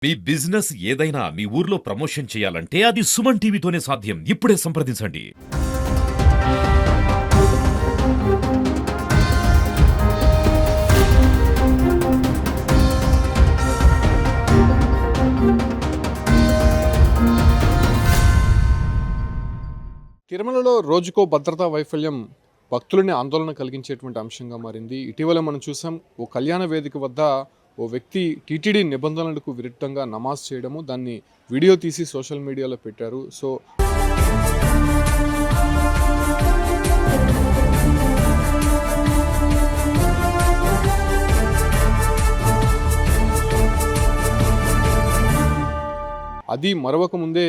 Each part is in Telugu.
మీ బిజినెస్ ఏదైనా మీ ఊర్లో ప్రమోషన్ చేయాలంటే అది సుమన్ టీవీతోనే సాధ్యం. ఇప్పుడే సంప్రదించండి. తిరుమలలో రోజుకో భద్రతా వైఫల్యం భక్తులని ఆందోళన కలిగించేటువంటి అంశంగా మారింది. ఇటీవల మనం చూసాం, ఓ కళ్యాణ వేదిక వద్ద ఓ వ్యక్తి టీటీడీ నిబంధనలకు విరుద్ధంగా నమాజ్ చేయడము, దాన్ని వీడియో తీసి సోషల్ మీడియాలో పెట్టారు. అది మరొక ముందే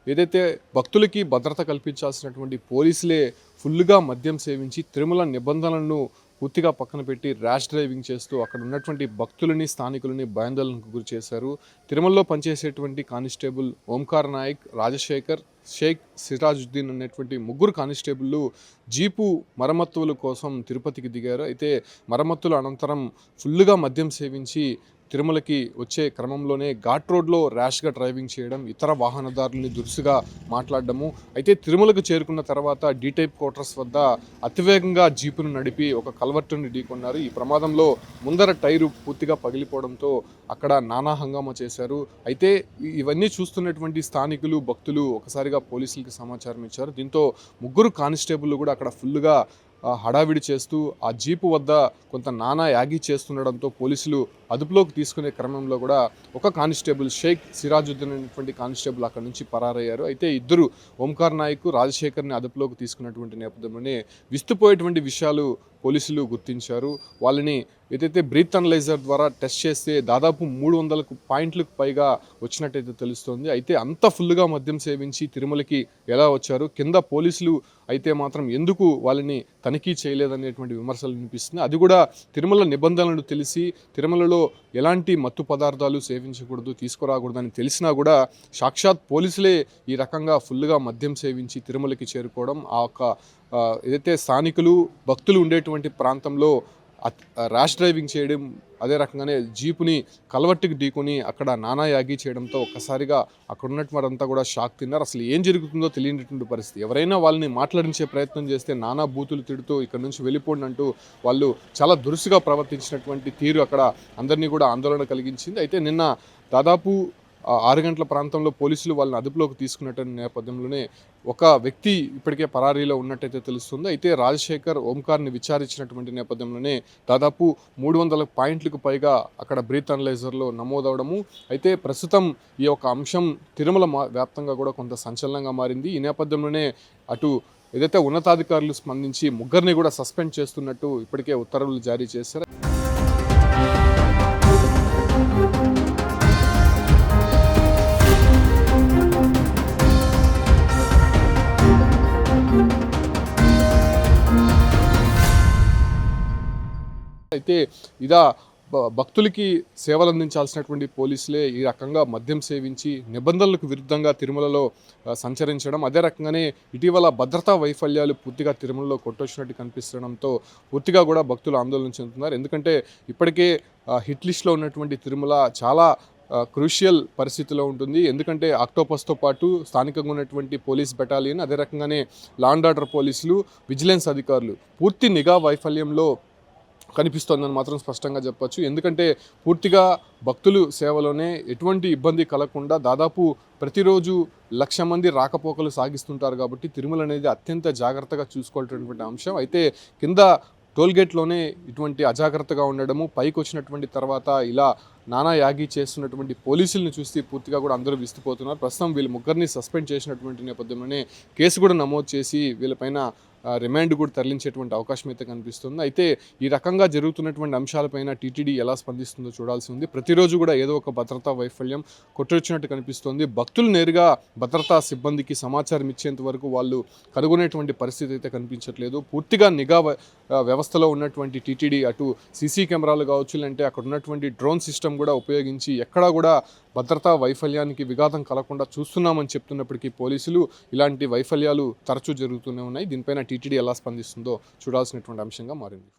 ఏదైతే భక్తులకి భద్రత కల్పించాల్సినటువంటి పోలీసులే ఫుల్గా మద్యం సేవించి తిరుమల నిబంధనలను పూర్తిగా పక్కన పెట్టి ర్యాష్ డ్రైవింగ్ చేస్తూ అక్కడ ఉన్నటువంటి భక్తులని, స్థానికులని భయాందోళనకు గురి చేశారు. తిరుమలలో పనిచేసేటువంటి కానిస్టేబుల్ ఓంకార్ నాయక్, రాజశేఖర్, షేక్ సిరాజుద్దీన్ అనేటువంటి ముగ్గురు కానిస్టేబుళ్ళు జీపు మరమ్మతుల కోసం తిరుపతికి దిగారు. అయితే మరమ్మతుల అనంతరం ఫుల్గా మద్యం సేవించి తిరుమలకి వచ్చే క్రమంలోనే ఘాట్ రోడ్లో ర్యాష్గా డ్రైవింగ్ చేయడం, ఇతర వాహనదారులని దురుసుగా మాట్లాడడము. అయితే తిరుమలకు చేరుకున్న తర్వాత డీ టైప్ క్వార్టర్స్ వద్ద అతివేగంగా జీపును నడిపి ఒక కల్వర్టుని ఢీకొన్నారు. ఈ ప్రమాదంలో ముందర టైరు పూర్తిగా పగిలిపోవడంతో అక్కడ నానా హంగామా చేశారు. అయితే ఇవన్నీ చూస్తున్నటువంటి స్థానికులు, భక్తులు ఒకసారిగా పోలీసులకి సమాచారం ఇచ్చారు. దీంతో ముగ్గురు కానిస్టేబుల్ కూడా అక్కడ ఫుల్గా హడావిడి చేస్తూ ఆ జీపు వద్ద కొంత నానా యాగి చేస్తుండడంతో పోలీసులు అదుపులోకి తీసుకునే క్రమంలో కూడా ఒక కానిస్టేబుల్ షేక్ సిరాజుద్దీన్ అనేటువంటి కానిస్టేబుల్ అక్కడ నుంచి పరారయ్యారు. అయితే ఇద్దరు ఓంకార్ నాయక్, రాజశేఖర్ని అదుపులోకి తీసుకున్నటువంటి నేపథ్యంలోనే విస్తుపోయేటువంటి విషయాలు పోలీసులు గుర్తించారు. వాళ్ళని ఏదైతే బ్రీత్ అనలైజర్ ద్వారా టెస్ట్ చేస్తే దాదాపు 300 పాయింట్లకు పైగా వచ్చినట్టయితే తెలుస్తోంది. అయితే అంత ఫుల్గా మద్యం సేవించి తిరుమలకి ఎలా వచ్చారు, కింద పోలీసులు అయితే మాత్రం ఎందుకు వాళ్ళని తనిఖీ చేయలేదనేటువంటి విమర్శలు వినిపిస్తుంది. అది కూడా తిరుమల నిబంధనలు తెలిసి తిరుమలలో ఎలాంటి మత్తు పదార్థాలు సేవించకూడదు, తీసుకురాకూడదని తెలిసినా కూడా సాక్షాత్ పోలీసులే ఈ రకంగా ఫుల్గా మద్యం సేవించి తిరుమలకి చేరుకోవడం, ఆ యొక్క ఏదైతే స్థానికులు, భక్తులు ఉండేటువంటి ప్రాంతంలో ర్యాష్ డ్రైవింగ్ చేయడం, అదే రకంగానే జీపుని కల్వర్టుకి ఢీకొని అక్కడ నానా యాగి చేయడంతో ఒక్కసారిగా అక్కడ ఉన్నట్టు వారంతా కూడా షాక్ తిన్నారు. అసలు ఏం జరుగుతుందో తెలియనటువంటి పరిస్థితి. ఎవరైనా వాళ్ళని మాట్లాడించే ప్రయత్నం చేస్తే నానా బూతులు తిడుతూ ఇక్కడ నుంచి వెళ్ళిపోండి అంటూ వాళ్ళు చాలా దురుసుగా ప్రవర్తించినటువంటి తీరు అక్కడ అందరినీ కూడా ఆందోళన కలిగించింది. అయితే నిన్న దాదాపు 6 గంటల ప్రాంతంలో పోలీసులు వాళ్ళని అదుపులోకి తీసుకున్నట్టు నేపథ్యంలోనే ఒక వ్యక్తి ఇప్పటికే పరారీలో ఉన్నట్టయితే తెలుస్తుంది. అయితే రాజశేఖర్, ఓంకార్ని విచారించినటువంటి నేపథ్యంలోనే దాదాపు 300 పాయింట్లకు పైగా అక్కడ బ్రీత్ అనలైజర్లో నమోదవడము. అయితే ప్రస్తుతం ఈ యొక్క అంశం తిరుమల వ్యాప్తంగా కూడా కొంత సంచలనంగా మారింది. ఈ నేపథ్యంలోనే అటు ఏదైతే ఉన్నతాధికారులు స్పందించి ముగ్గురిని కూడా సస్పెండ్ చేస్తున్నట్టు ఇప్పటికే ఉత్తర్వులు జారీ చేశారు. అయితే ఇదా భక్తులకి సేవలు అందించాల్సినటువంటి పోలీసులే ఈ రకంగా మద్యం సేవించి నిబంధనలకు విరుద్ధంగా తిరుమలలో సంచరించడం, అదే రకంగానే ఇటీవల భద్రతా వైఫల్యాలు పూర్తిగా తిరుమలలో కొట్టొచ్చినట్టు కనిపిస్తుండడంతో పూర్తిగా కూడా భక్తులు ఆందోళన చెందుతున్నారు. ఎందుకంటే ఇప్పటికే హిట్ లిస్ట్లో ఉన్నటువంటి తిరుమల చాలా క్రూషియల్ పరిస్థితిలో ఉంటుంది. ఎందుకంటే ఆక్టోపస్తో పాటు స్థానికంగా ఉన్నటువంటి పోలీస్ బెటాలియన్, అదే రకంగానే లా అండ్ ఆర్డర్ పోలీసులు, విజిలెన్స్ అధికారులు పూర్తి నిఘా వైఫల్యంలో కనిపిస్తోందని మాత్రం స్పష్టంగా చెప్పొచ్చు. ఎందుకంటే పూర్తిగా భక్తులు సేవలోనే ఎటువంటి ఇబ్బంది కలగకుండా దాదాపు ప్రతిరోజు 1,00,000 మంది రాకపోకలు సాగిస్తుంటారు. కాబట్టి తిరుమల అనేది అత్యంత జాగ్రత్తగా చూసుకోవాల్సినటువంటి అంశం. అయితే కింద టోల్గేట్లోనే ఇటువంటి అజాగ్రత్తగా ఉండడము, పైకి వచ్చినటువంటి తర్వాత ఇలా నానా యాగి చేస్తున్నటువంటి పోలీసులను చూసి పూర్తిగా కూడా అందరూ విస్తుపోతున్నారు. ప్రస్తుతం వీళ్ళు ముగ్గురిని సస్పెండ్ చేసినటువంటి నేపథ్యంలోనే కేసు కూడా నమోదు చేసి వీళ్ళపైన రిమాండ్ కూడా తరలించేటువంటి అవకాశం అయితే కనిపిస్తుంది. అయితే ఈ రకంగా జరుగుతున్నటువంటి అంశాలపైన టీటీడీ ఎలా స్పందిస్తుందో చూడాల్సి ఉంది. ప్రతిరోజు కూడా ఏదో ఒక భద్రతా వైఫల్యం కొట్టొచ్చినట్టు కనిపిస్తుంది. భక్తులు నేరుగా భద్రతా సిబ్బందికి సమాచారం ఇచ్చేంత వరకు వాళ్ళు కనుగొనేటువంటి పరిస్థితి అయితే కనిపించట్లేదు. పూర్తిగా నిఘా వ్యవస్థలో ఉన్నటువంటి టీటీడీ అటు సీసీ కెమెరాలు కావచ్చు, లేదంటే అక్కడ ఉన్నటువంటి డ్రోన్ సిస్టమ్ కూడా ఉపయోగించి ఎక్కడా కూడా భద్రతా వైఫల్యానికి విఘాతం కలగకుండా చూస్తున్నామని చెప్తున్నప్పటికీ పోలీసులు ఇలాంటి వైఫల్యాలు తరచూ జరుగుతూనే ఉన్నాయి. దీనిపైన టీటీడీ ఎలా స్పందిస్తుందో చూడాల్సినటువంటి అంశంగా మారింది.